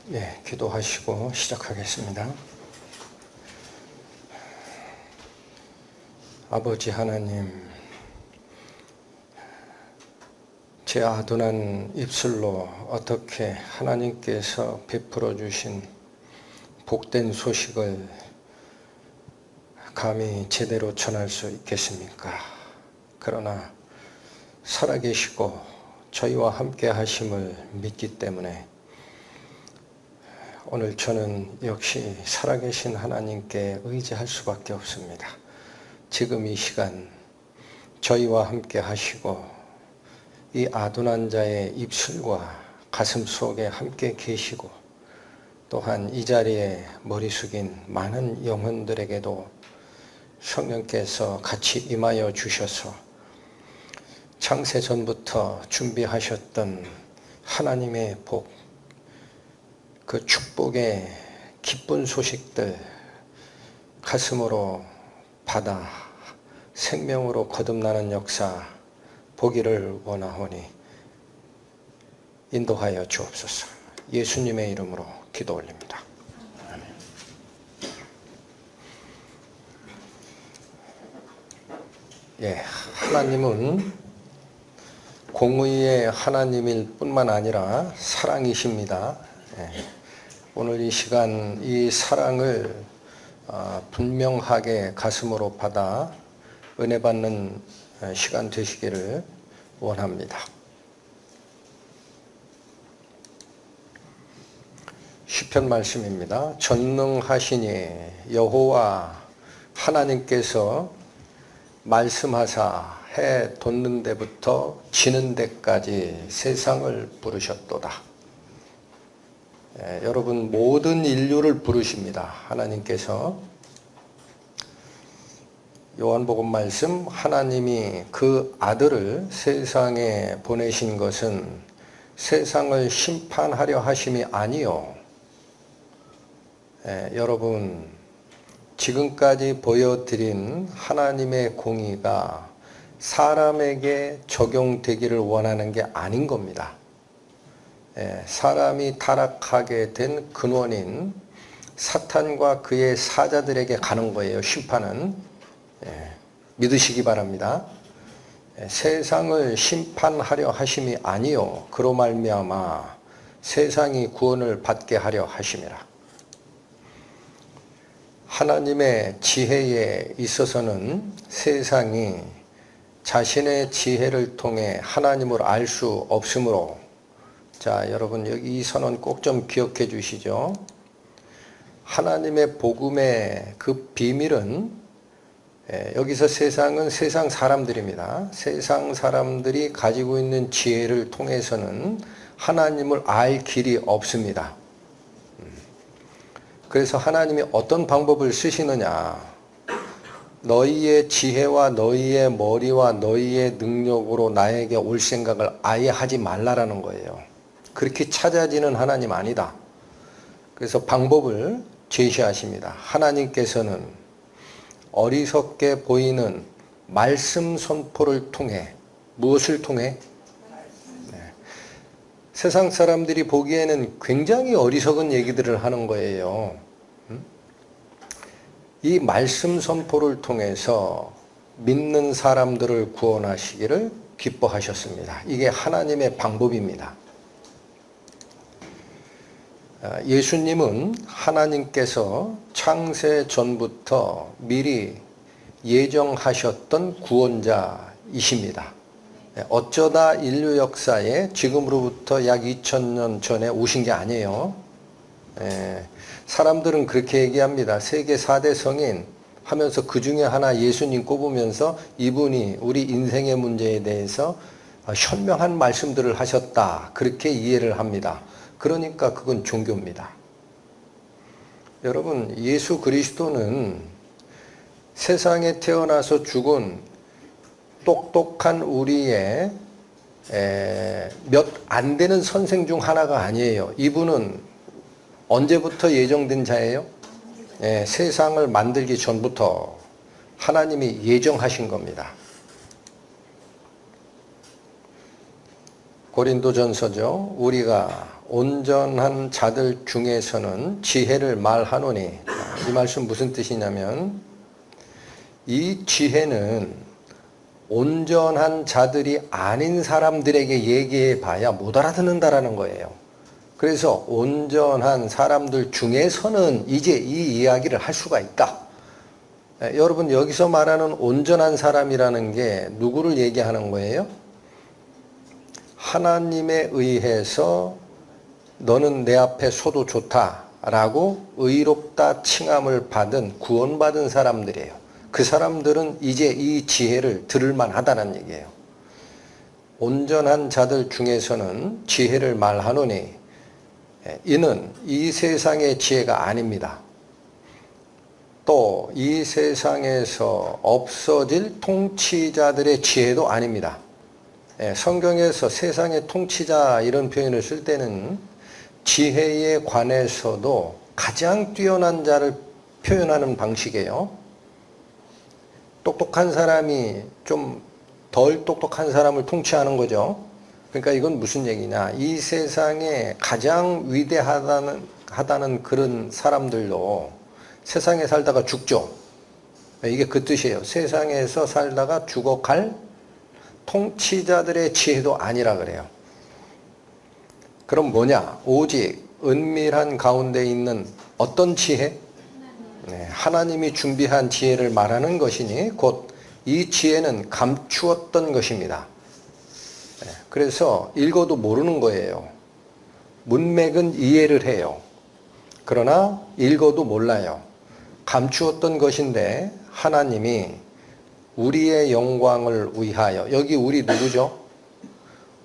네, 기도하시고 시작하겠습니다. 아버지 하나님, 제 아둔한 입술로 어떻게 하나님께서 베풀어 주신 복된 소식을 감히 제대로 전할 수 있겠습니까? 그러나 살아계시고 저희와 함께 하심을 믿기 때문에 오늘 저는 역시 살아계신 하나님께 의지할 수밖에 없습니다. 지금 이 시간 저희와 함께 하시고 이 아둔한 자의 입술과 가슴 속에 함께 계시고 또한 이 자리에 머리 숙인 많은 영혼들에게도 성령께서 같이 임하여 주셔서 창세 전부터 준비하셨던 하나님의 복, 그 축복의 기쁜 소식들 가슴으로 받아 생명으로 거듭나는 역사 보기를 원하오니 인도하여 주옵소서. 예수님의 이름으로 기도 올립니다. 아멘. 예, 하나님은 공의의 하나님일 뿐만 아니라 사랑이십니다. 예, 오늘 이 시간 이 사랑을 분명하게 가슴으로 받아 은혜 받는 시간 되시기를 원합니다. 시편 말씀입니다. 전능하시니 여호와 하나님께서 말씀하사 해 돋는 데부터 지는 데까지 세상을 부르셨도다. 여러분 모든 인류를 부르십니다. 하나님께서 요한복음 말씀 하나님이 그 아들을 세상에 보내신 것은 세상을 심판하려 하심이 아니요. 여러분 지금까지 보여드린 하나님의 공의가 사람에게 적용되기를 원하는 게 아닌 겁니다. 사람이 타락하게 된 근원인 사탄과 그의 사자들에게 가는 거예요. 심판은. 믿으시기 바랍니다. 세상을 심판하려 하심이 아니요 그로 말미암아 세상이 구원을 받게 하려 하심이라. 하나님의 지혜에 있어서는 세상이 자신의 지혜를 통해 하나님을 알 수 없으므로, 자 여러분 여기 이 선언 꼭 좀 기억해 주시죠. 하나님의 복음의 그 비밀은 여기서 세상은 세상 사람들입니다. 세상 사람들이 가지고 있는 지혜를 통해서는 하나님을 알 길이 없습니다. 그래서 하나님이 어떤 방법을 쓰시느냐, 너희의 지혜와 너희의 머리와 너희의 능력으로 나에게 올 생각을 아예 하지 말라라는 거예요. 그렇게 찾아지는 하나님 아니다. 그래서 방법을 제시하십니다. 하나님께서는 어리석게 보이는 말씀 선포를 통해, 무엇을 통해? 세상 사람들이 보기에는 굉장히 어리석은 얘기들을 하는 거예요. 이 말씀 선포를 통해서 믿는 사람들을 구원하시기를 기뻐하셨습니다. 이게 하나님의 방법입니다. 예수님은 하나님께서 창세 전부터 미리 예정하셨던 구원자이십니다. 어쩌다 인류 역사에 지금으로부터 약 2000년 전에 오신 게 아니에요. 사람들은 그렇게 얘기합니다. 세계 4대 성인 하면서 그 중에 하나 예수님 꼽으면서 이분이 우리 인생의 문제에 대해서 현명한 말씀들을 하셨다. 그렇게 이해를 합니다. 그러니까 그건 종교입니다. 여러분 예수 그리스도는 세상에 태어나서 죽은 똑똑한 우리의 몇 안 되는 선생 중 하나가 아니에요. 이분은 언제부터 예정된 자예요? 세상을 만들기 전부터 하나님이 예정하신 겁니다. 고린도전서죠. 우리가 온전한 자들 중에서는 지혜를 말하노니, 이 말씀 무슨 뜻이냐면 이 지혜는 온전한 자들이 아닌 사람들에게 얘기해 봐야 못 알아듣는다라는 거예요. 그래서 온전한 사람들 중에서는 이제 이 이야기를 할 수가 있다. 여러분, 여기서 말하는 온전한 사람이라는 게 누구를 얘기하는 거예요? 하나님에 의해서 너는 내 앞에 서도 좋다라고 의롭다 칭함을 받은, 구원받은 사람들이에요. 그 사람들은 이제 이 지혜를 들을 만하다는 얘기예요. 온전한 자들 중에서는 지혜를 말하노니 이는 이 세상의 지혜가 아닙니다. 또 이 세상에서 없어질 통치자들의 지혜도 아닙니다. 성경에서 세상의 통치자 이런 표현을 쓸 때는 지혜에 관해서도 가장 뛰어난 자를 표현하는 방식이에요. 똑똑한 사람이 좀 덜 똑똑한 사람을 통치하는 거죠. 그러니까 이건 무슨 얘기냐. 이 세상에 가장 위대하다는 그런 사람들도 세상에 살다가 죽죠. 이게 그 뜻이에요. 세상에서 살다가 죽어갈 통치자들의 지혜도 아니라 그래요. 그럼 뭐냐? 오직 은밀한 가운데 있는 어떤 지혜? 하나님이 준비한 지혜를 말하는 것이니 곧 이 지혜는 감추었던 것입니다. 그래서 읽어도 모르는 거예요. 문맥은 이해를 해요. 그러나 읽어도 몰라요. 감추었던 것인데 하나님이 우리의 영광을 위하여, 여기 우리 누구죠?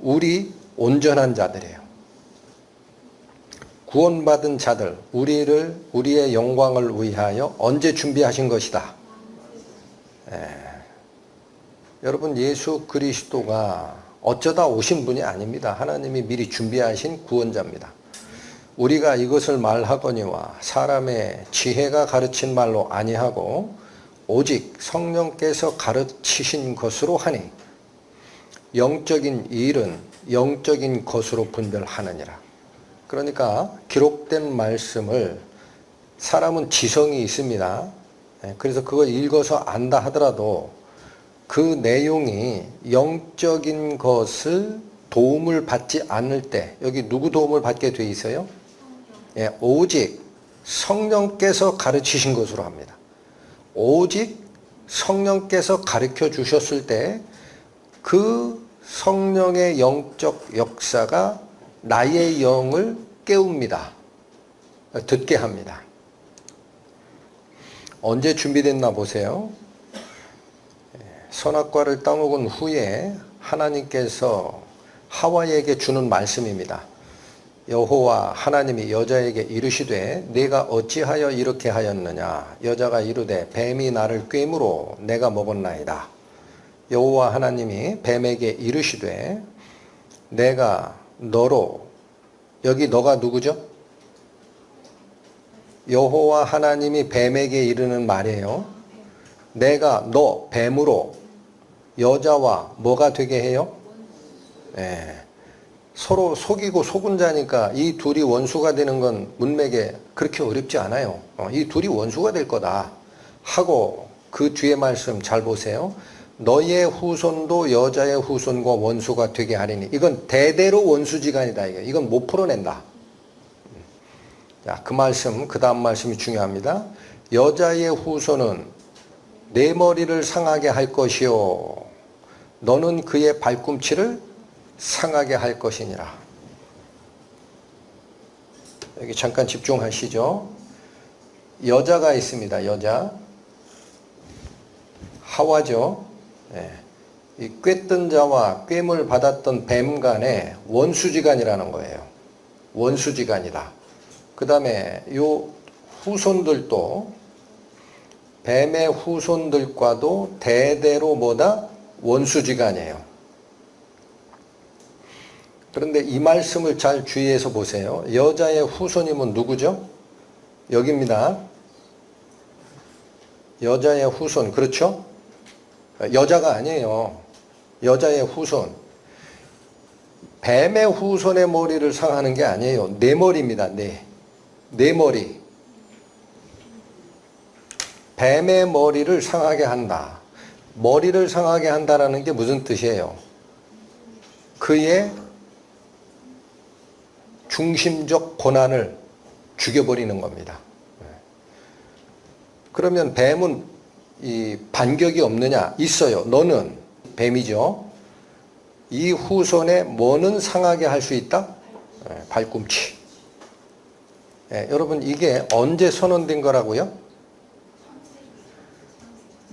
우리 온전한 자들이에요. 구원받은 자들, 우리의 영광을 위하여 언제 준비하신 것이다. 여러분, 예수 그리스도가 어쩌다 오신 분이 아닙니다. 하나님이 미리 준비하신 구원자입니다. 우리가 이것을 말하거니와 사람의 지혜가 가르친 말로 아니하고 오직 성령께서 가르치신 것으로 하니 영적인 일은 영적인 것으로 분별하느니라. 그러니까 기록된 말씀을, 사람은 지성이 있습니다. 그래서 그거 읽어서 안다 하더라도 그 내용이 영적인 것을 도움을 받지 않을 때, 여기 누구 도움을 받게 돼 있어요? 오직 성령께서 가르치신 것으로 합니다. 오직 성령께서 가르쳐 주셨을 때 그 성령의 영적 역사가 나의 영을 깨웁니다. 듣게 합니다. 언제 준비됐나 보세요. 선악과를 따먹은 후에 하나님께서 하와에게 주는 말씀입니다. 여호와 하나님이 여자에게 이르시되 네가 어찌하여 이렇게 하였느냐. 여자가 이르되 뱀이 나를 꿰므로 내가 먹었나이다. 여호와 하나님이 뱀에게 이르시되 내가 너로, 여기 너가 누구죠? 여호와 하나님이 뱀에게 이르는 말이에요. 내가 너 뱀으로 여자와 뭐가 되게 해요? 서로 속이고 속은 자니까 이 둘이 원수가 되는 건 문맥에 그렇게 어렵지 않아요. 이 둘이 원수가 될 거다 하고 그 뒤에 말씀 잘 보세요. 너의 후손도 여자의 후손과 원수가 되게 하리니. 이건 대대로 원수지간이다. 이건 못 풀어낸다. 자, 그 말씀, 그 다음 말씀이 중요합니다. 여자의 후손은 내 머리를 상하게 할 것이요 너는 그의 발꿈치를 상하게 할 것이니라. 여기 잠깐 집중하시죠. 여자가 있습니다. 여자. 하와죠. 이 꿰뜬 자와 꿰물 받았던 뱀 간의 원수지간이라는 거예요. 원수지간이다. 그 다음에 요 후손들도 뱀의 후손들과도 대대로 뭐다? 원수지간이에요. 그런데 이 말씀을 잘 주의해서 보세요. 여자의 후손이면 누구죠? 여기입니다. 여자의 후손, 그렇죠? 여자가 아니에요. 여자의 후손. 뱀의 후손의 머리를 상하는 게 아니에요. 내 머리입니다. 내 머리. 뱀의 머리를 상하게 한다. 머리를 상하게 한다라는 게 무슨 뜻이에요? 그의 중심적 고난을 죽여버리는 겁니다. 그러면 뱀은 이 반격이 없느냐? 있어요. 너는 뱀이죠. 이 후손의 뭐는 상하게 할 수 있다? 발꿈치. 여러분 이게 언제 선언된 거라고요?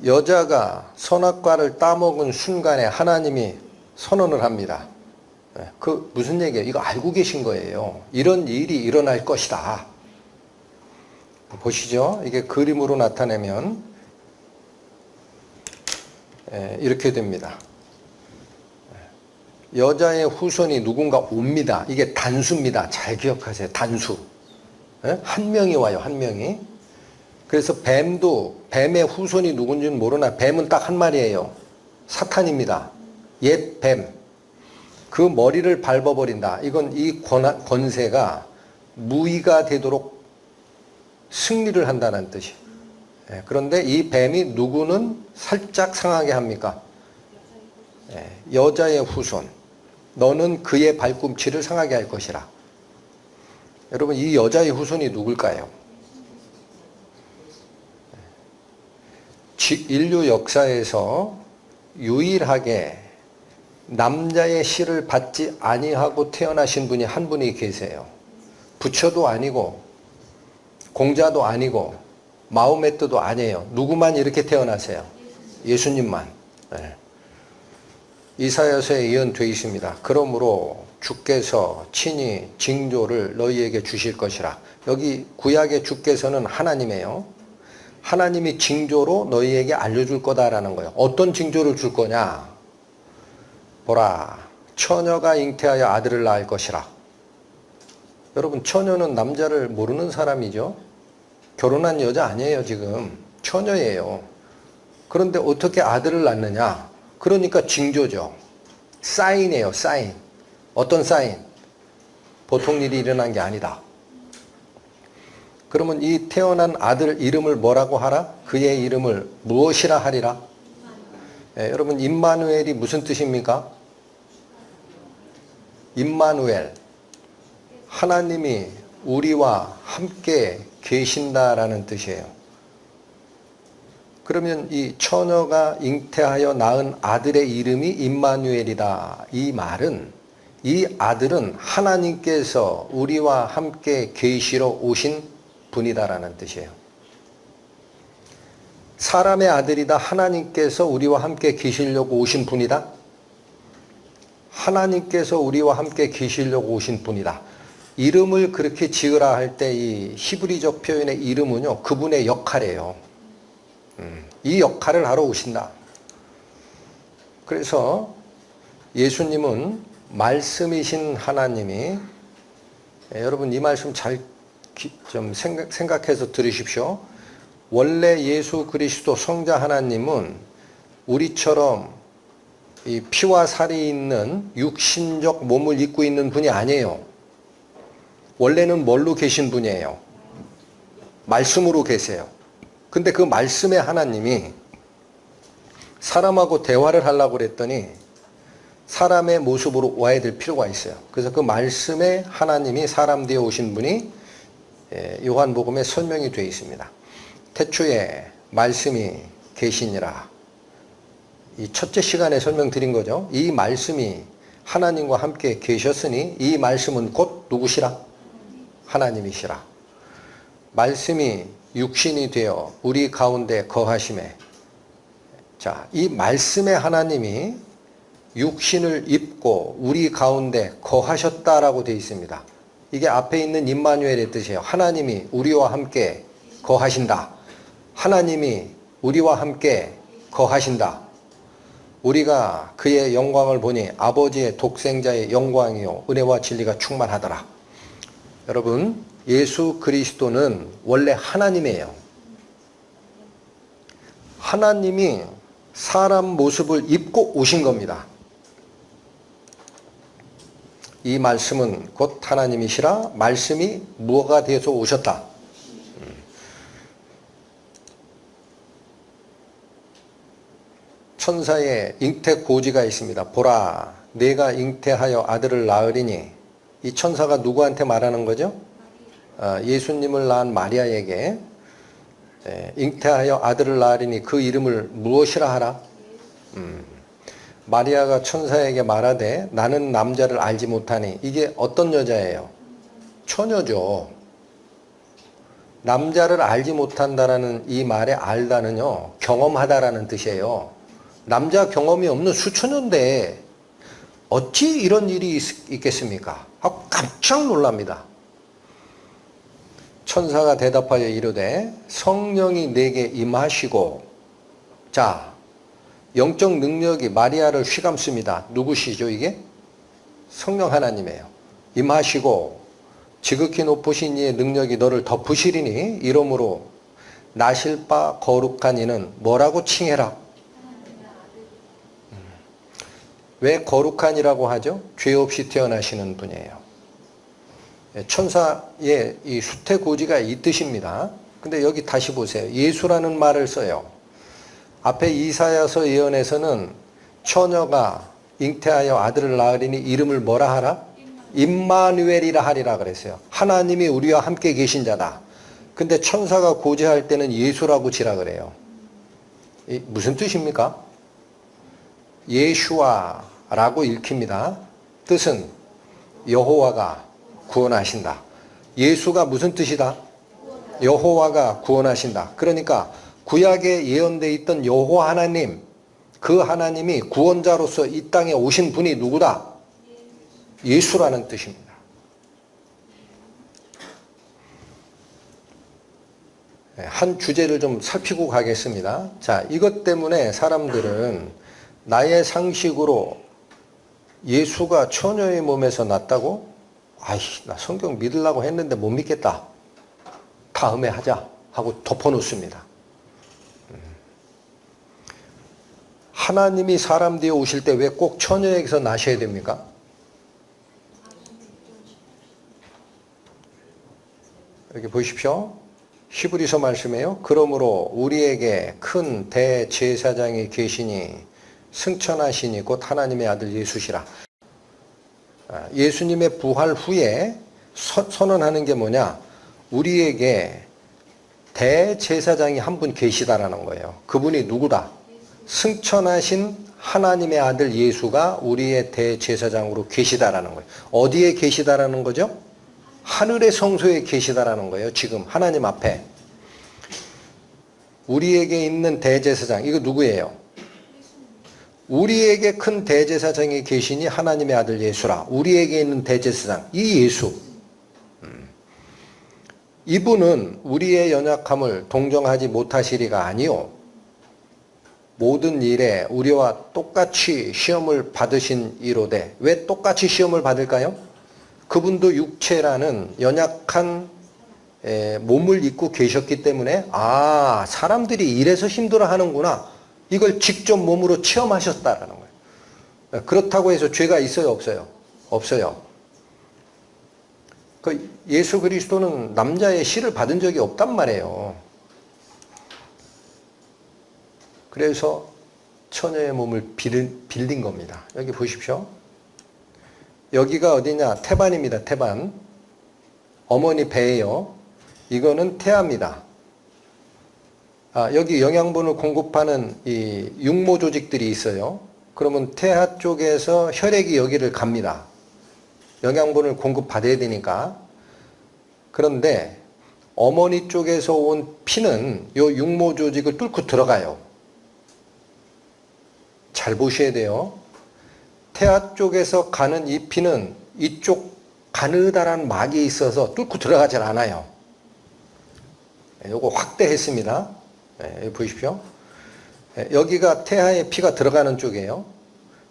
여자가 선악과를 따먹은 순간에 하나님이 선언을 합니다. 그 무슨 얘기예요? 이거 알고 계신 거예요. 이런 일이 일어날 것이다. 보시죠. 이게 그림으로 나타내면 이렇게 됩니다. 여자의 후손이 누군가 옵니다. 이게 단수입니다. 잘 기억하세요. 단수. 한 명이 와요. 한 명이. 그래서 뱀도 뱀의 후손이 누군지는 모르나 뱀은 딱 한 마리예요. 사탄입니다. 옛 뱀. 그 머리를 밟아버린다. 이건 이 권세가 무의가 되도록 승리를 한다는 뜻이에요. 그런데 이 뱀이 누구는 살짝 상하게 합니까? 여자의 후손. 너는 그의 발꿈치를 상하게 할 것이라. 여러분 이 여자의 후손이 누굴까요? 인류 역사에서 유일하게 남자의 씨를 받지 아니하고 태어나신 분이 한 분이 계세요. 부처도 아니고 공자도 아니고 마호메트도 아니에요. 누구만 이렇게 태어나세요? 예수님만. 이사야서에 예언되어 있습니다. 그러므로 주께서 친히 징조를 너희에게 주실 것이라. 여기 구약의 주께서는 하나님이에요. 하나님이 징조로 너희에게 알려줄 거다라는 거예요. 어떤 징조를 줄 거냐? 보라, 처녀가 잉태하여 아들을 낳을 것이라. 여러분 처녀는 남자를 모르는 사람이죠. 결혼한 여자 아니에요 지금. 처녀예요. 그런데 어떻게 아들을 낳느냐? 그러니까 징조죠. 사인이에요. 사인. 어떤 사인? 보통 일이 일어난 게 아니다. 그러면 이 태어난 아들 이름을 뭐라고 하라? 그의 이름을 무엇이라 하리라? 여러분 임마누엘이 무슨 뜻입니까? 임마누엘. 하나님이 우리와 함께 계신다라는 뜻이에요. 그러면 이 처녀가 잉태하여 낳은 아들의 이름이 임마누엘이다. 이 말은 이 아들은 하나님께서 우리와 함께 계시러 오신 분이다라는 뜻이에요. 사람의 아들이다. 하나님께서 우리와 함께 계시려고 오신 분이다. 하나님께서 우리와 함께 계시려고 오신 분이다. 이름을 그렇게 지으라 할 때 이 히브리적 표현의 이름은요. 그분의 역할이에요. 이 역할을 하러 오신다. 그래서 예수님은 말씀이신 하나님이 여러분 이 말씀 잘 좀 생각해서 들으십시오. 원래 예수 그리스도 성자 하나님은 우리처럼 이 피와 살이 있는 육신적 몸을 입고 있는 분이 아니에요. 원래는 뭘로 계신 분이에요? 말씀으로 계세요. 근데 그 말씀의 하나님이 사람하고 대화를 하려고 그랬더니 사람의 모습으로 와야 될 필요가 있어요. 그래서 그 말씀의 하나님이 사람 되어 오신 분이 요한복음에 설명이 되어 있습니다. 태초에 말씀이 계시니라. 이 첫째 시간에 설명드린 거죠. 이 말씀이 하나님과 함께 계셨으니 이 말씀은 곧 누구시라? 하나님이시라. 말씀이 육신이 되어 우리 가운데 거하심에, 자, 이 말씀의 하나님이 육신을 입고 우리 가운데 거하셨다라고 되어 있습니다. 이게 앞에 있는 임마누엘의 뜻이에요. 하나님이 우리와 함께 거하신다. 하나님이 우리와 함께 거하신다. 우리가 그의 영광을 보니 아버지의 독생자의 영광이요 은혜와 진리가 충만하더라. 여러분, 예수 그리스도는 원래 하나님이에요. 하나님이 사람 모습을 입고 오신 겁니다. 이 말씀은 곧 하나님이시라. 말씀이 무엇가 되어서 오셨다. 천사의 잉태 고지가 있습니다. 보라, 내가 잉태하여 아들을 낳으리니. 이 천사가 누구한테 말하는 거죠? 예수님을 낳은 마리아에게 잉태하여 아들을 낳으리니 그 이름을 무엇이라 하라? 마리아가 천사에게 말하되 나는 남자를 알지 못하니. 이게 어떤 여자예요? 처녀죠. 남자를 알지 못한다라는 이 말의 알다는요, 경험하다라는 뜻이에요. 남자 경험이 없는 수천년대 어찌 이런 일이 있겠습니까? 하고 깜짝 놀랍니다. 천사가 대답하여 이르되 성령이 내게 임하시고. 자, 영적 능력이 마리아를 휘감습니다. 누구시죠 이게? 성령 하나님이에요. 임하시고 지극히 높으신 이의 능력이 너를 덮으시리니 이러므로 나실 바 거룩한 이는 뭐라고 칭해라? 왜 거룩한이라고 하죠? 죄 없이 태어나시는 분이에요. 천사의 이 수태고지가 이 뜻입니다. 근데 여기 다시 보세요. 예수라는 말을 써요. 앞에 이사야서 예언에서는 처녀가 잉태하여 아들을 낳으리니 이름을 뭐라 하라? 임마누엘이라 하리라 그랬어요. 하나님이 우리와 함께 계신 자다. 근데 천사가 고지할 때는 예수라고 지라 그래요. 무슨 뜻입니까? 예슈아라고 읽힙니다. 뜻은 여호와가 구원하신다. 예수가 무슨 뜻이다? 여호와가 구원하신다. 그러니까 구약에 예언되어 있던 여호와 하나님, 그 하나님이 구원자로서 이 땅에 오신 분이 누구다? 예수라는 뜻입니다. 한 주제를 좀 살피고 가겠습니다. 자, 이것 때문에 사람들은 나의 상식으로 예수가 처녀의 몸에서 났다고? 아이, 나 성경 믿으려고 했는데 못 믿겠다. 다음에 하자 하고 덮어놓습니다. 하나님이 사람 되어 오실 때 왜 꼭 처녀에게서 나셔야 됩니까? 여기 보십시오. 히브리서 말씀이에요. 그러므로 우리에게 큰 대제사장이 계시니 승천하시니 곧 하나님의 아들 예수시라. 예수님의 부활 후에 선언하는 게 뭐냐? 우리에게 대제사장이 한 분 계시다라는 거예요. 그분이 누구다? 승천하신 하나님의 아들 예수가 우리의 대제사장으로 계시다라는 거예요. 어디에 계시다라는 거죠? 하늘의 성소에 계시다라는 거예요. 지금 하나님 앞에. 우리에게 있는 대제사장, 이거 누구예요? 우리에게 큰 대제사장이 계시니 하나님의 아들 예수라. 우리에게 있는 대제사장, 이 예수. 이분은 우리의 연약함을 동정하지 못하시리가 아니요, 모든 일에 우리와 똑같이 시험을 받으신 이로되. 왜 똑같이 시험을 받을까요? 그분도 육체라는 연약한 몸을 입고 계셨기 때문에 사람들이 이래서 힘들어하는구나, 이걸 직접 몸으로 체험하셨다라는 거예요. 그렇다고 해서 죄가 있어요, 없어요? 없어요. 그 예수 그리스도는 남자의 씨를 받은 적이 없단 말이에요. 그래서 처녀의 몸을 빌린 겁니다. 여기 보십시오. 여기가 어디냐? 태반입니다. 태반. 어머니 배예요. 이거는 태아입니다. 여기 영양분을 공급하는 이 육모 조직들이 있어요. 그러면 태아 쪽에서 혈액이 여기를 갑니다. 영양분을 공급받아야 되니까. 그런데 어머니 쪽에서 온 피는 이 육모 조직을 뚫고 들어가요. 잘 보셔야 돼요. 태아 쪽에서 가는 이 피는 이쪽 가느다란 막이 있어서 뚫고 들어가질 않아요. 요거 확대했습니다. 여기 보십시오. 여기가 태아의 피가 들어가는 쪽이에요.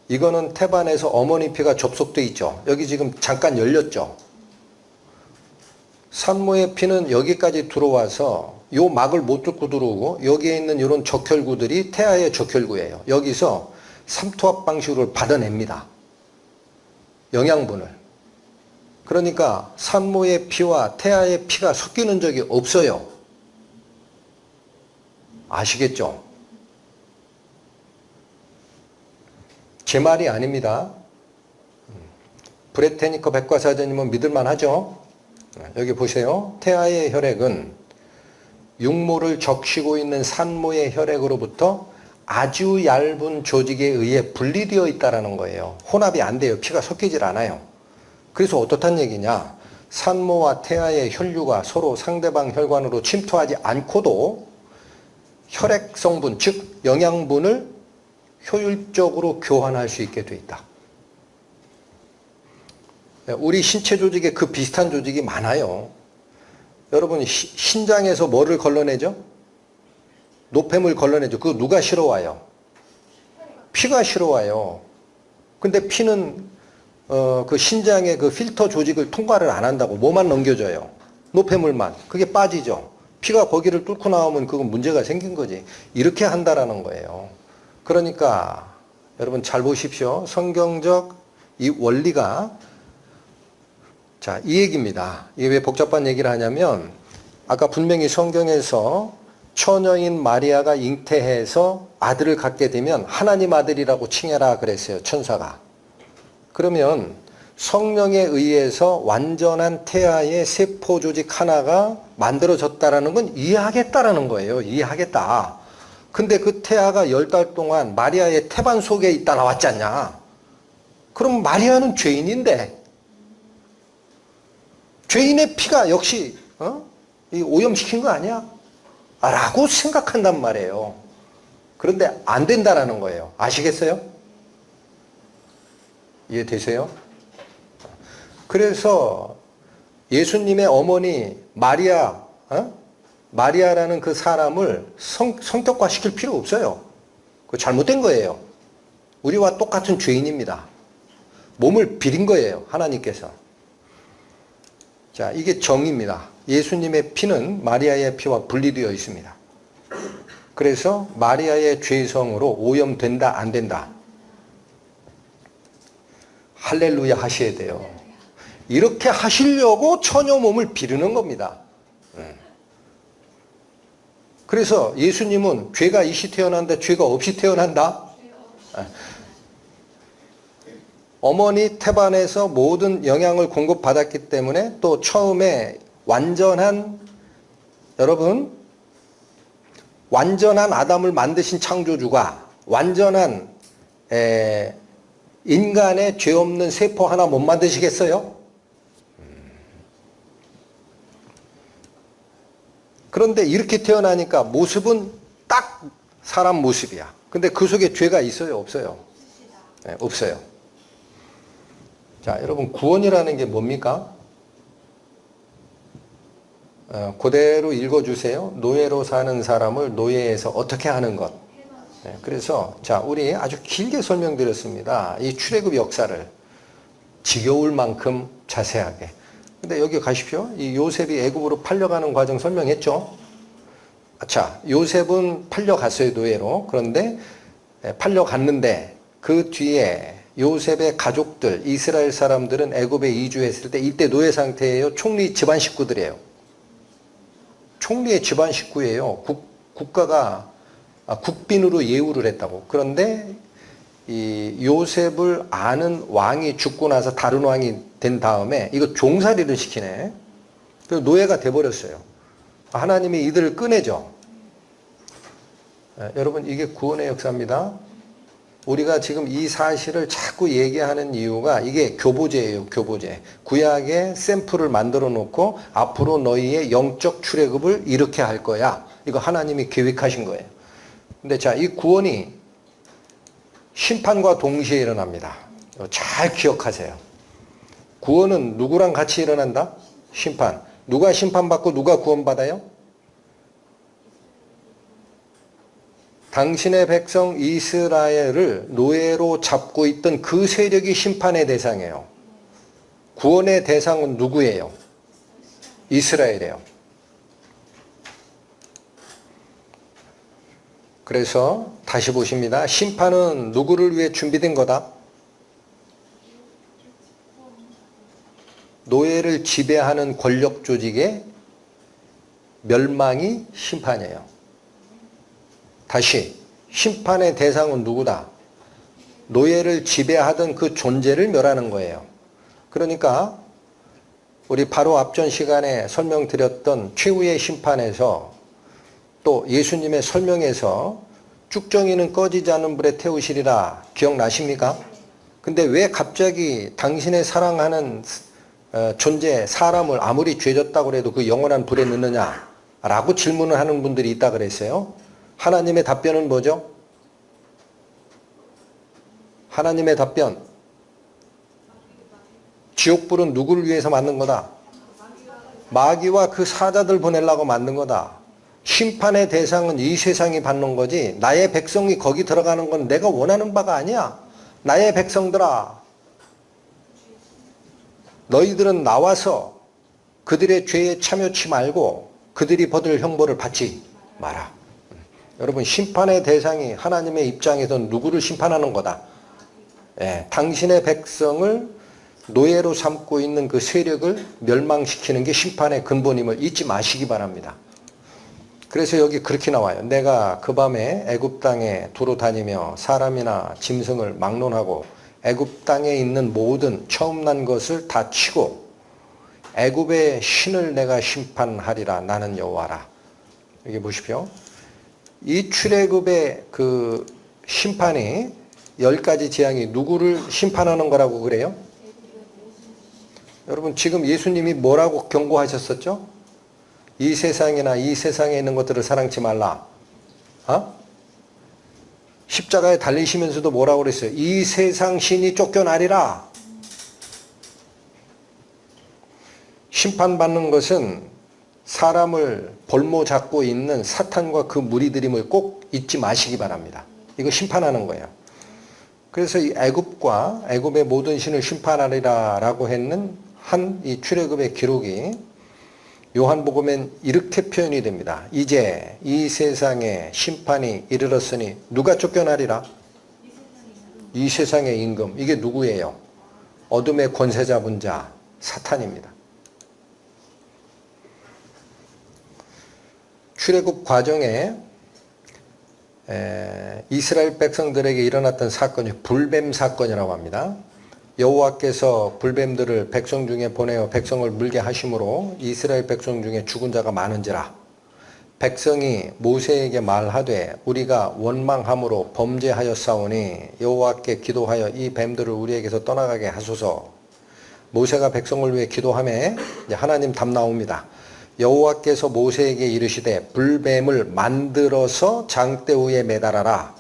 이거는 태반에서 어머니 피가 접속돼 있죠. 여기 지금 잠깐 열렸죠. 산모의 피는 여기까지 들어와서 요 막을 못 뚫고 들어오고, 여기에 있는 이런 적혈구들이 태아의 적혈구예요. 여기서 삼투압 방식으로 받아냅니다. 영양분을. 그러니까 산모의 피와 태아의 피가 섞이는 적이 없어요. 아시겠죠? 제 말이 아닙니다. 브레테니커 백과사전이면 믿을만 하죠? 여기 보세요. 태아의 혈액은 육모를 적시고 있는 산모의 혈액으로부터 아주 얇은 조직에 의해 분리되어 있다는 거예요. 혼합이 안 돼요. 피가 섞이질 않아요. 그래서 어떻단 얘기냐? 산모와 태아의 혈류가 서로 상대방 혈관으로 침투하지 않고도 혈액 성분, 즉 영양분을 효율적으로 교환할 수 있게 돼 있다. 우리 신체 조직에 그 비슷한 조직이 많아요. 여러분 신장에서 뭐를 걸러내죠? 노폐물 걸러내죠. 그거 누가 실어와요? 피가 실어와요. 근데 피는 그 신장의 그 필터 조직을 통과를 안 한다고 뭐만 넘겨줘요? 노폐물만. 그게 빠지죠. 피가 거기를 뚫고 나오면 그건 문제가 생긴 거지. 이렇게 한다라는 거예요. 그러니까 여러분 잘 보십시오. 성경적 이 원리가 자, 이 얘기입니다. 이게 왜 복잡한 얘기를 하냐면 아까 분명히 성경에서 처녀인 마리아가 잉태해서 아들을 갖게 되면 하나님 아들이라고 칭해라 그랬어요. 천사가. 그러면 성령에 의해서 완전한 태아의 세포 조직 하나가 만들어졌다라는 건 이해하겠다라는 거예요. 이해하겠다. 근데 그 태아가 10달 동안 마리아의 태반 속에 있다 나왔지 않냐. 그럼 마리아는 죄인인데 죄인의 피가 역시 오염시킨 거 아니야? 라고 생각한단 말이에요. 그런데 안 된다라는 거예요. 아시겠어요? 이해되세요? 그래서 예수님의 어머니 마리아라는 그 사람을 성격화 시킬 필요 없어요. 그거 잘못된 거예요. 우리와 똑같은 죄인입니다. 몸을 비린 거예요. 하나님께서. 자, 이게 정의입니다. 예수님의 피는 마리아의 피와 분리되어 있습니다. 그래서 마리아의 죄성으로 오염된다, 안 된다. 할렐루야 하셔야 돼요. 이렇게 하시려고 처녀 몸을 비르는 겁니다. 그래서 예수님은 죄가 있이 태어난다, 죄가 없이 태어난다? 어머니 태반에서 모든 영양을 공급받았기 때문에 또 처음에 완전한 아담을 만드신 창조주가 완전한 인간의 죄 없는 세포 하나 못 만드시겠어요? 그런데 이렇게 태어나니까 모습은 딱 사람 모습이야. 근데 그 속에 죄가 있어요? 없어요? 네, 없어요. 자, 여러분 구원이라는 게 뭡니까? 그대로 읽어주세요. 노예로 사는 사람을 노예에서 어떻게 하는 것. 네, 그래서 자, 우리 아주 길게 설명드렸습니다. 이 출애굽 역사를 지겨울 만큼 자세하게. 근데 여기 가십시오. 이 요셉이 애굽으로 팔려가는 과정 설명했죠. 자, 요셉은 팔려갔어요, 노예로. 그런데 팔려갔는데 그 뒤에 요셉의 가족들, 이스라엘 사람들은 애굽에 이주했을 때 이때 노예 상태예요. 총리 집안 식구들이에요. 총리의 집안 식구예요. 국가가 국빈으로 예우를 했다고. 그런데 이 요셉을 아는 왕이 죽고 나서 다른 왕이 된 다음에 이거 종살이를 시키네. 그래서 노예가 돼버렸어요. 하나님이 이들을 꺼내죠. 여러분 이게 구원의 역사입니다. 우리가 지금 이 사실을 자꾸 얘기하는 이유가 이게 교보제예요. 교보제. 구약의 샘플을 만들어 놓고 앞으로 너희의 영적 출애굽을 이렇게 할 거야. 이거 하나님이 계획하신 거예요. 근데 자, 이 구원이 심판과 동시에 일어납니다. 잘 기억하세요. 구원은 누구랑 같이 일어난다? 심판. 누가 심판받고 누가 구원받아요? 당신의 백성 이스라엘을 노예로 잡고 있던 그 세력이 심판의 대상이에요. 구원의 대상은 누구예요? 이스라엘이에요. 그래서 다시 보십니다. 심판은 누구를 위해 준비된 거다? 노예를 지배하는 권력 조직의 멸망이 심판이에요. 다시 심판의 대상은 누구다? 노예를 지배하던 그 존재를 멸하는 거예요. 그러니까 우리 바로 앞전 시간에 설명드렸던 최후의 심판에서 또 예수님의 설명에서 쭉정이는 꺼지지 않는 불에 태우시리라 기억나십니까? 근데 왜 갑자기 당신의 사랑하는 존재 사람을 아무리 죄졌다고 해도 그 영원한 불에 넣느냐 라고 질문을 하는 분들이 있다 그랬어요. 하나님의 답변은 뭐죠? 하나님의 답변, 지옥불은 누구를 위해서 만든 거다? 마귀와 그 사자들 보내려고 만든 거다. 심판의 대상은 이 세상이 받는 거지 나의 백성이 거기 들어가는 건 내가 원하는 바가 아니야. 나의 백성들아, 너희들은 나와서 그들의 죄에 참여치 말고 그들이 받을 형벌을 받지 마라. 여러분, 심판의 대상이 하나님의 입장에서 누구를 심판하는 거다? 당신의 백성을 노예로 삼고 있는 그 세력을 멸망시키는 게 심판의 근본임을 잊지 마시기 바랍니다. 그래서 여기 그렇게 나와요. 내가 그 밤에 애굽 땅에 두루 다니며 사람이나 짐승을 막론하고 애굽 땅에 있는 모든 처음 난 것을 다 치고 애굽의 신을 내가 심판하리라. 나는 여호와라. 여기 보십시오. 이 출애굽의 그 심판이 10가지 재앙이 누구를 심판하는 거라고 그래요? 여러분, 지금 예수님이 뭐라고 경고하셨었죠? 이 세상이나 이 세상에 있는 것들을 사랑치 말라. 십자가에 달리시면서도 뭐라고 그랬어요? 이 세상 신이 쫓겨나리라. 심판받는 것은 사람을 볼모 잡고 있는 사탄과 그 무리들임을 꼭 잊지 마시기 바랍니다. 이거 심판하는 거예요. 그래서 이 애굽과 애굽의 모든 신을 심판하리라 라고 했는 한 이 출애굽의 기록이 요한복음엔 이렇게 표현이 됩니다. 이제 이 세상에 심판이 이르렀으니 누가 쫓겨나리라? 이 세상의 임금. 이게 누구예요? 어둠의 권세 잡은 자, 사탄입니다. 출애굽 과정에 이스라엘 백성들에게 일어났던 사건이 불뱀 사건이라고 합니다. 여호와께서 불뱀들을 백성 중에 보내어 백성을 물게 하심으로 이스라엘 백성 중에 죽은 자가 많은지라. 백성이 모세에게 말하되 우리가 원망함으로 범죄하였사오니 여호와께 기도하여 이 뱀들을 우리에게서 떠나가게 하소서. 모세가 백성을 위해 기도하매 하나님 답 나옵니다. 여호와께서 모세에게 이르시되 불뱀을 만들어서 장대 위에 매달아라.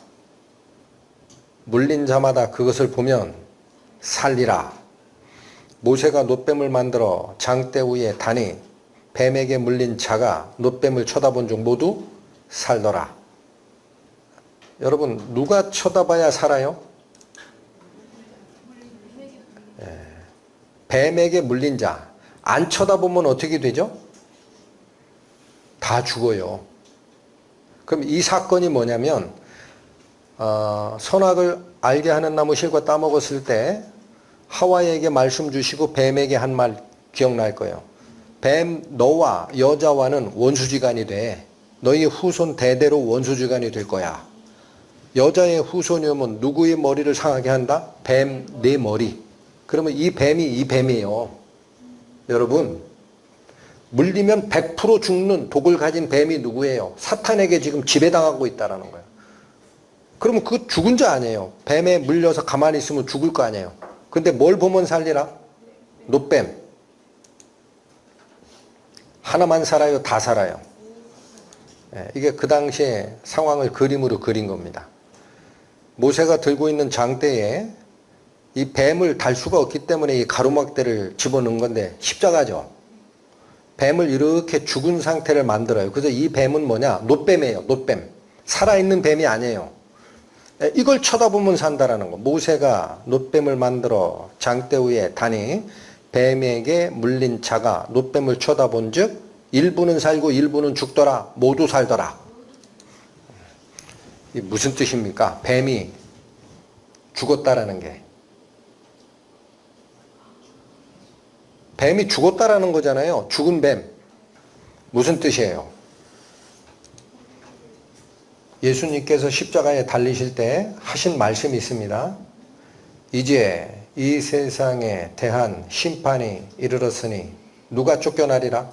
물린 자마다 그것을 보면 살리라. 모세가 놋뱀을 만들어 장대 위에 다니 뱀에게 물린 자가 놋뱀을 쳐다본 중 모두 살더라. 여러분, 누가 쳐다봐야 살아요? 뱀에게 물린 자. 안 쳐다보면 어떻게 되죠? 다 죽어요. 그럼 이 사건이 뭐냐면 선악을 알게 하는 나무 실과 따먹었을 때 하와에게 말씀 주시고 뱀에게 한 말 기억날 거예요. 뱀, 너와 여자와는 원수지간이 돼. 너희 후손 대대로 원수지간이 될 거야. 여자의 후손이 오면 누구의 머리를 상하게 한다? 뱀, 내 머리. 그러면 이 뱀이 이 뱀이에요. 여러분, 물리면 100% 죽는 독을 가진 뱀이 누구예요? 사탄에게 지금 지배당하고 있다는 거예요. 그러면 그 죽은 자 아니에요. 뱀에 물려서 가만히 있으면 죽을 거 아니에요. 근데 뭘 보면 살리라? 놋뱀. 하나만 살아요? 다 살아요? 이게 그 당시에 상황을 그림으로 그린 겁니다. 모세가 들고 있는 장대에 이 뱀을 달 수가 없기 때문에 이 가로막대를 집어넣은 건데 십자가죠. 뱀을 이렇게 죽은 상태를 만들어요. 그래서 이 뱀은 뭐냐? 놋뱀이에요. 놋뱀. 살아있는 뱀이 아니에요. 이걸 쳐다보면 산다라는 거. 모세가 놋뱀을 만들어 장대 위에 다니 뱀에게 물린 자가 놋뱀을 쳐다본 즉 일부는 살고 일부는 죽더라. 모두 살더라. 이게 무슨 뜻입니까? 뱀이 죽었다라는 게. 뱀이 죽었다라는 거잖아요. 죽은 뱀. 무슨 뜻이에요? 예수님께서 십자가에 달리실 때 하신 말씀이 있습니다. 이제 이 세상에 대한 심판이 이르렀으니 누가 쫓겨나리라?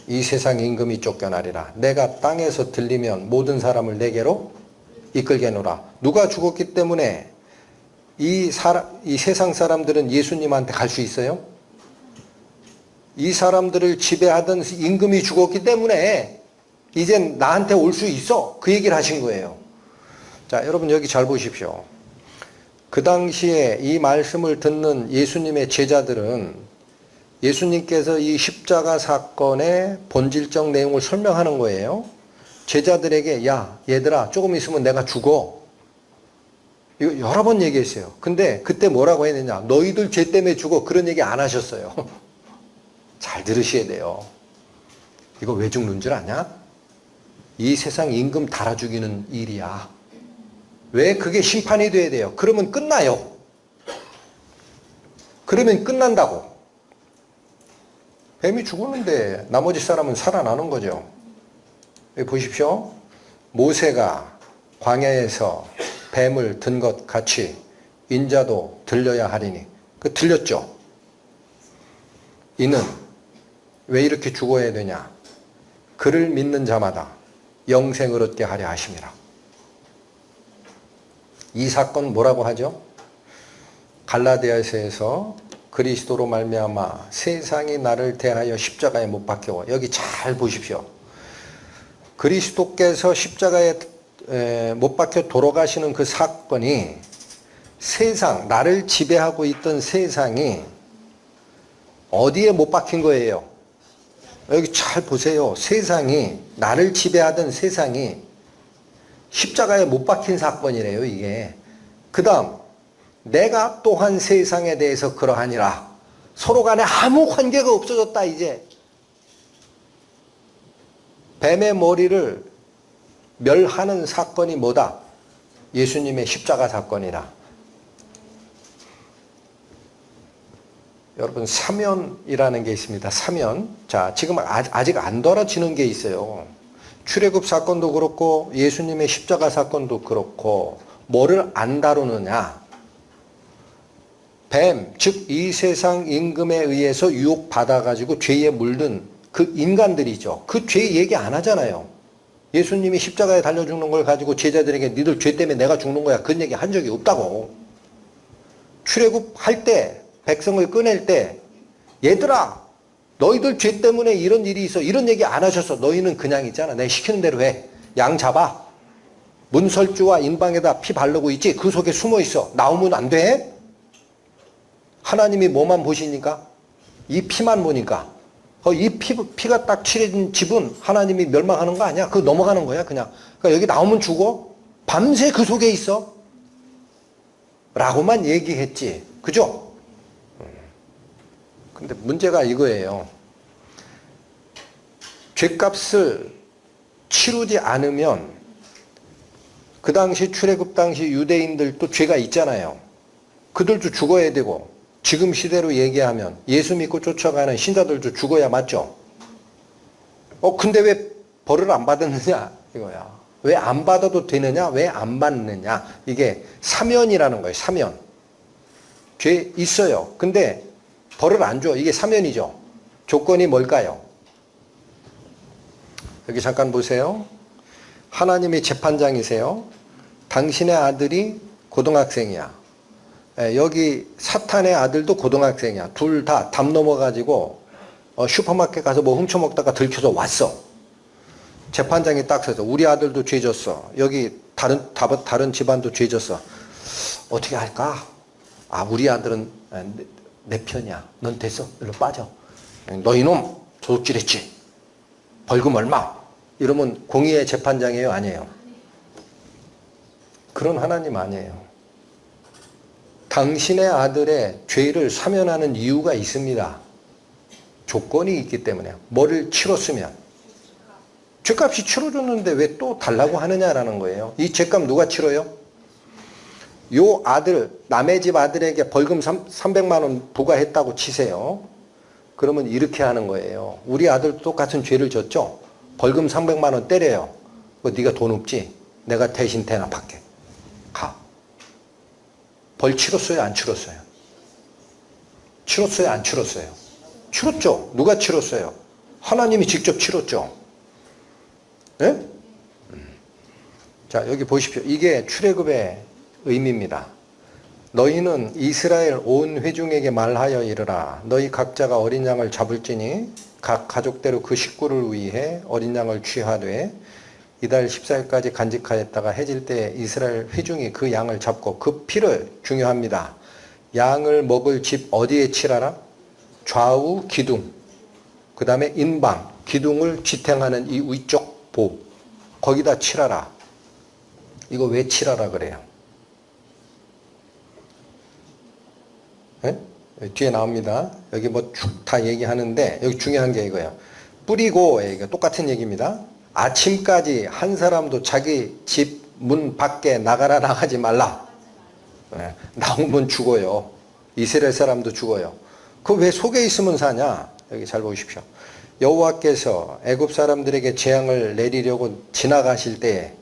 이 세상 임금이 쫓겨나리라. 내가 땅에서 들리면 모든 사람을 내게로 이끌게노라. 누가 죽었기 때문에 이 세상 사람들은 예수님한테 갈 수 있어요? 이 사람들을 지배하던 임금이 죽었기 때문에 이젠 나한테 올 수 있어. 그 얘기를 하신 거예요. 자, 여러분 여기 잘 보십시오. 그 당시에 이 말씀을 듣는 예수님의 제자들은 예수님께서 이 십자가 사건의 본질적 내용을 설명하는 거예요. 제자들에게 야 얘들아 조금 있으면 내가 죽어. 이거 여러 번 얘기했어요. 근데 그때 뭐라고 했느냐. 너희들 죄 때문에 죽어. 그런 얘기 안 하셨어요. 잘 들으셔야 돼요. 이거 왜 죽는 줄 아냐? 이 세상 임금 달아 죽이는 일이야. 왜 그게 심판이 돼야 돼요? 그러면 끝나요. 그러면 끝난다고. 뱀이 죽었는데 나머지 사람은 살아나는 거죠. 여기 보십시오. 모세가 광야에서 뱀을 든 것 같이 인자도 들려야 하리니. 그 들렸죠. 이는 왜 이렇게 죽어야 되냐? 그를 믿는 자마다 영생을 얻게 하려 하심이라. 이 사건 뭐라고 하죠? 갈라디아서에서 그리스도로 말미암아 세상이 나를 대하여 십자가에 못 박혀. 여기 잘 보십시오. 그리스도께서 십자가에 못 박혀 돌아가시는 그 사건이 세상, 나를 지배하고 있던 세상이 어디에 못 박힌 거예요? 여기 잘 보세요. 세상이, 나를 지배하던 세상이 십자가에 못 박힌 사건이래요, 이게. 그 다음, 내가 또한 세상에 대해서 그러하니라. 서로 간에 아무 관계가 없어졌다, 이제. 뱀의 머리를 멸하는 사건이 뭐다? 예수님의 십자가 사건이다. 여러분, 사면이라는 게 있습니다. 사면. 자, 지금 아직 안 떨어지는 게 있어요. 출애굽 사건도 그렇고 예수님의 십자가 사건도 그렇고 뭐를 안 다루느냐? 뱀, 즉 이 세상 임금에 의해서 유혹받아가지고 죄에 물든 그 인간들이죠. 그 죄 얘기 안 하잖아요. 예수님이 십자가에 달려 죽는 걸 가지고 제자들에게 니들 죄 때문에 내가 죽는 거야. 그런 얘기 한 적이 없다고. 출애굽 할 때, 백성을 꺼낼 때 얘들아 너희들 죄 때문에 이런 일이 있어. 이런 얘기 안 하셨어. 너희는 그냥 있잖아. 내가 시키는 대로 해. 양 잡아. 문설주와 인방에다 피 바르고 있지. 그 속에 숨어 있어. 나오면 안 돼. 하나님이 뭐만 보시니까? 이 피만 보니까. 이 피가 딱 칠해진 집은 하나님이 멸망하는 거 아니야. 그거 넘어가는 거야 그냥. 그러니까 여기 나오면 죽어. 밤새 그 속에 있어. 라고만 얘기했지. 그죠? 근데 문제가 이거예요. 죄값을 치르지 않으면 그 당시 출애굽 당시 유대인들도 죄가 있잖아요. 그들도 죽어야 되고 지금 시대로 얘기하면 예수 믿고 쫓아가는 신자들도 죽어야 맞죠? 근데 왜 벌을 안 받았느냐? 이거야. 왜 안 받아도 되느냐? 왜 안 받느냐? 이게 사면이라는 거예요. 사면. 죄 있어요. 근데 벌을 안 줘. 이게 사면이죠. 조건이 뭘까요? 여기 잠깐 보세요. 하나님이 재판장이세요. 당신의 아들이 고등학생이야. 여기 사탄의 아들도 고등학생이야. 둘 다 담 넘어가지고 슈퍼마켓 가서 뭐 훔쳐먹다가 들켜서 왔어. 재판장이 딱 서서 우리 아들도 죄 졌어. 여기 다른 집안도 죄 졌어. 어떻게 할까? 우리 아들은 내 편이야. 넌 됐어. 일로 빠져. 너 이놈 도둑질했지. 벌금 얼마? 이러면 공의의 재판장이에요? 아니에요? 그런 하나님 아니에요. 당신의 아들의 죄를 사면하는 이유가 있습니다. 조건이 있기 때문에. 뭐를 치렀으면. 죄값이 치러줬는데 왜 또 달라고 하느냐라는 거예요. 이 죄값 누가 치러요? 요 아들, 남의 집 아들에게 벌금 300만 원 부과했다고 치세요. 그러면 이렇게 하는 거예요. 우리 아들도 똑같은 죄를 졌죠? 벌금 300만 원 때려요. 네가 돈 없지? 내가 대신 대납할게. 가. 벌 치렀어요? 안 치렀어요? 치렀어요? 안 치렀어요? 치렀죠? 누가 치렀어요? 하나님이 직접 치렀죠? 네? 자, 여기 보십시오. 이게 출애굽의 의미입니다. 너희는 이스라엘 온 회중에게 말하여 이르라. 너희 각자가 어린 양을 잡을지니 각 가족대로 그 식구를 위해 어린 양을 취하되 이달 14일까지 간직하였다가 해질 때 이스라엘 회중이 그 양을 잡고 그 피를, 중요합니다, 양을 먹을 집 어디에 칠하라? 좌우 기둥, 그 다음에 인방, 기둥을 지탱하는 이 위쪽 보, 거기다 칠하라. 이거 왜 칠하라 그래요? 네? 뒤에 나옵니다. 여기 뭐 쭉 다 얘기하는데 여기 중요한 게 이거예요. 뿌리고, 이거 똑같은 얘기입니다. 아침까지 한 사람도 자기 집 문 밖에 나가지 말라. 네. 나오면 죽어요. 이스라엘 사람도 죽어요. 그 왜 속에 있으면 사냐? 여기 잘 보십시오. 여호와께서 애굽 사람들에게 재앙을 내리려고 지나가실 때,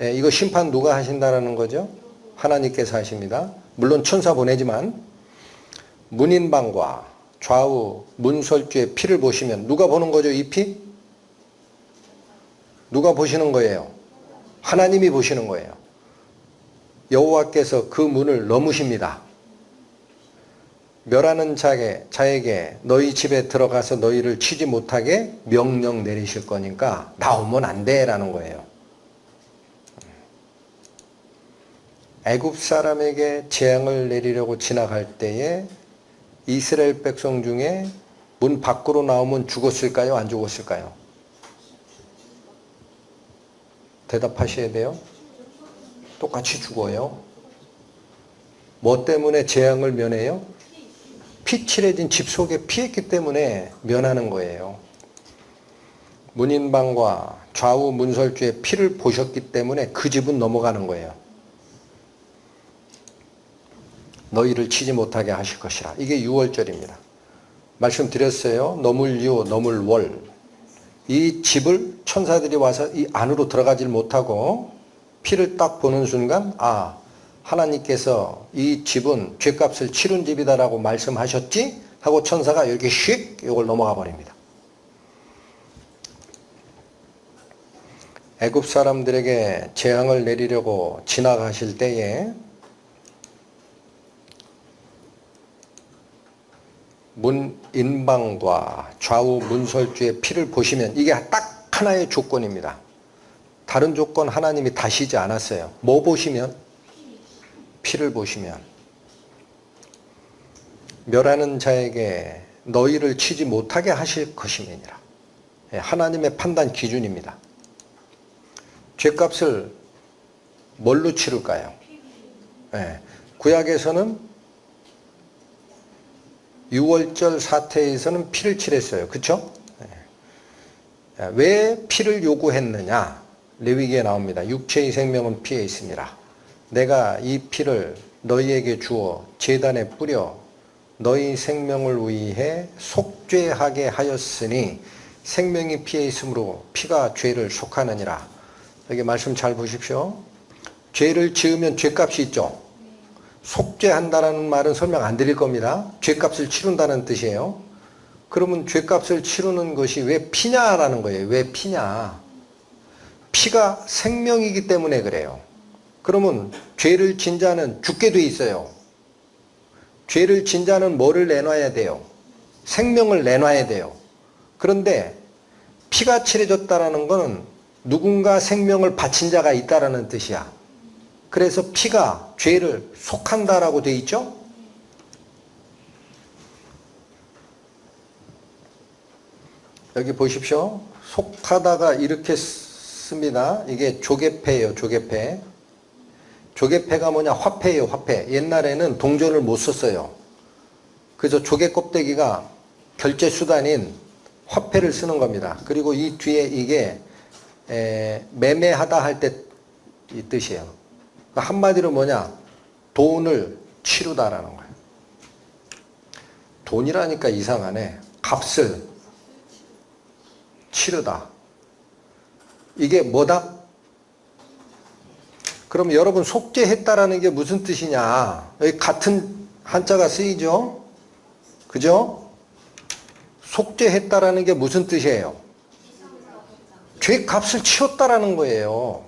이거 심판 누가 하신다라는 거죠? 하나님께서 하십니다. 물론 천사 보내지만 문인방과 좌우 문설주의 피를 보시면 누가 보는 거죠? 이 피? 누가 보시는 거예요? 하나님이 보시는 거예요. 여호와께서 그 문을 넘으십니다. 멸하는 자에게 너희 집에 들어가서 너희를 치지 못하게 명령 내리실 거니까 나오면 안 돼라는 거예요. 애굽 사람에게 재앙을 내리려고 지나갈 때에 이스라엘 백성 중에 문 밖으로 나오면 죽었을까요? 안 죽었을까요? 대답하셔야 돼요. 똑같이 죽어요. 뭐 때문에 재앙을 면해요? 피 칠해진 집 속에 피했기 때문에 면하는 거예요. 문인방과 좌우 문설주의 피를 보셨기 때문에 그 집은 넘어가는 거예요. 너희를 치지 못하게 하실 것이라. 이게 6월절입니다. 말씀드렸어요. 너물유, 너물월. 이 집을 천사들이 와서 이 안으로 들어가질 못하고 피를 딱 보는 순간, 아, 하나님께서 이 집은 죗값을 치른 집이다라고 말씀하셨지? 하고 천사가 이렇게 휙 이걸 넘어가 버립니다. 애굽 사람들에게 재앙을 내리려고 지나가실 때에 문인방과 좌우 문설주의 피를 보시면 이게 딱 하나의 조건입니다. 다른 조건 하나님이 다시지 않았어요. 뭐 보시면? 피를 보시면. 멸하는 자에게 너희를 치지 못하게 하실 것임이니라. 하나님의 판단 기준입니다. 죗값을 뭘로 치를까요? 구약에서는 6월절 사태에서는 피를 칠했어요. 그렇죠? 왜 피를 요구했느냐? 레위기에 나옵니다. 육체의 생명은 피에 있습니다. 내가 이 피를 너희에게 주어 제단에 뿌려 너희 생명을 위해 속죄하게 하였으니 생명이 피에 있으므로 피가 죄를 속하느니라. 여기 말씀 잘 보십시오. 죄를 지으면 죗값이 있죠. 속죄한다는 말은 설명 안 드릴 겁니다. 죗값을 치른다는 뜻이에요. 그러면 죗값을 치르는 것이 왜 피냐라는 거예요. 왜 피냐? 피가 생명이기 때문에 그래요. 그러면 죄를 진 자는 죽게 돼 있어요. 죄를 진 자는 뭐를 내놔야 돼요? 생명을 내놔야 돼요. 그런데 피가 칠해졌다라는 것은 누군가 생명을 바친 자가 있다라는 뜻이야. 그래서 피가 죄를 속한다라고 돼 있죠? 여기 보십시오. 속하다가 이렇게 씁니다. 이게 조개패예요. 조개패. 조개패가 뭐냐? 화패예요. 화패. 옛날에는 동전을 못 썼어요. 그래서 조개 껍데기가 결제 수단인 화패를 쓰는 겁니다. 그리고 이 뒤에 이게 매매하다 할 때 이 뜻이에요. 한마디로 뭐냐? 돈을 치르다라는 거예요. 돈이라니까 이상하네. 값을 치르다. 이게 뭐다? 그럼 여러분 속죄했다라는 게 무슨 뜻이냐? 여기 같은 한자가 쓰이죠? 그죠? 속죄했다라는 게 무슨 뜻이에요? 죄 값을 치렀다라는 거예요.